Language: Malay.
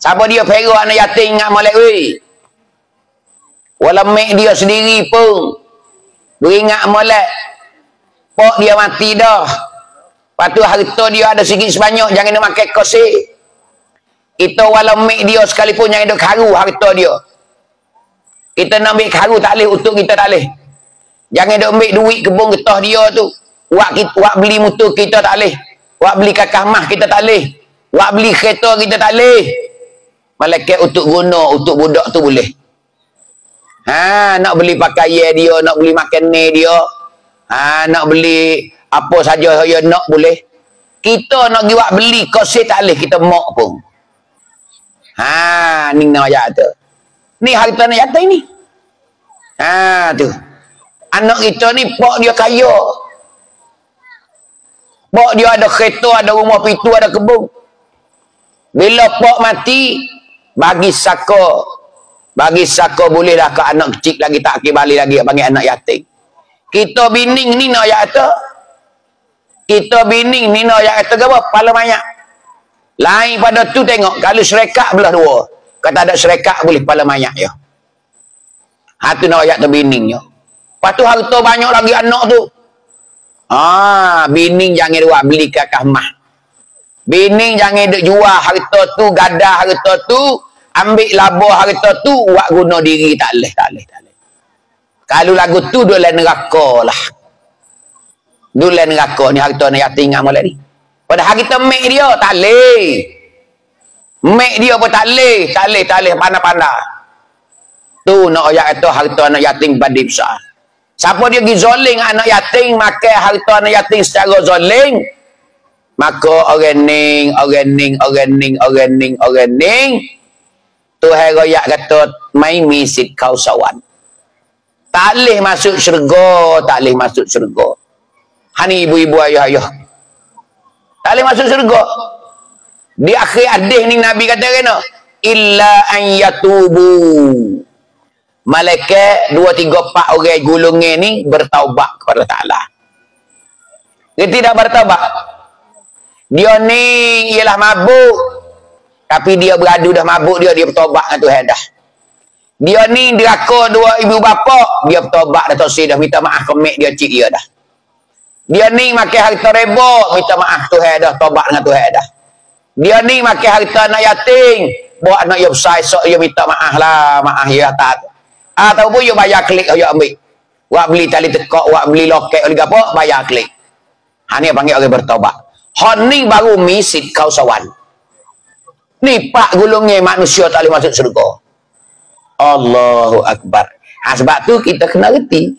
Siapa dia perok anak yatim ingat molek weh. Walau mek dia sendiri pun beringat molek. Pok dia mati dah. Lepas tu harta dia ada sikit sebanyak, jangan nak makan kosek. Kita walau mek dia sekalipun jangan duk karu harta dia. Kita nak ambil karu tak boleh, untuk kita tak boleh. Jangan duk ambil duit kebun getah dia tu. Wak beli motor kita tak boleh. Wak beli kakak mah kita tak boleh. Wak beli kereta kita tak boleh. Malaikat untuk guna untuk budak tu boleh. Nak beli pakaian dia, nak beli makanan dia. Nak beli apa saja saya nak boleh. Kita nak pergi wak beli kosek tak boleh, kita mak pun. Ni nak ayat tu. Ni harta nak yatim ni. Tu. Anak kita ni pak dia kaya. Pak dia ada kereta, ada rumah pitu, ada kebun. Bila pak mati, bagi saka boleh dah ke anak kecil lagi tak kembali lagi panggil anak yatim. Kita bining ni nak ayat tu. Kita bining ni nak ayat tu ke apa? Kepala banyak. Lain pada tu tengok. Kalau serekat belah dua. Kata ada serekat boleh kepala banyak ya. Tu nak ayat tu biningnya. Lepas tu harta banyak lagi anak tu. Bining jangan buat beli kakak mah. Bining jangan duk jual harta tu, gadah harta tu, ambil laba harta tu, buat guna diri tak boleh. Kalau lagu tu dua lain neraka lah. Dua lain neraka ni harta ni yatim ingat molek ni. Padahal kita mek dia tak boleh. Mek dia pun tak boleh pandai-pandai. Tu nak ayat itu harta anak yatim banding besar. Siapa dia pergi zoling anak yatim, makan harta anak yatim secara zoling, maka organing. Tuhan royak kata, mai misit kau sawan. Tak boleh masuk syurga, Hani ibu-ibu ayah-ayah. Tak boleh masuk syurga. Di akhir hadis ni Nabi kata kena, illa an yatubu. Malaikat 2, 3, 4 orang gulungan ni bertaubat kepada Ta'ala. Dia tidak bertaubat. Dia ni ialah mabuk. Tapi dia beradu dah mabuk dia bertaubat dengan Tuhan dah. Dia ni deraka 2 ibu bapa, dia bertaubat dah dah minta maaf ke mak dia cik dia dah. Dia ni makan harta reba, minta maaf Tuhan dah, taubat dengan Tuhan dah. Dia ni makan harta anak yatim, buat anak dia besar esok dia minta maaf lah, maaf ya tak. Ataupun you bayar klik, you ambil. Wak beli tali tekak, wak beli loket, oleh apa, bayar klik. Ni panggil orang bertaubat. Ni baru misit kau sawan. Ni pak gulungnya manusia tak boleh masuk surga. Allahu Akbar. Sebab tu kita kena reti.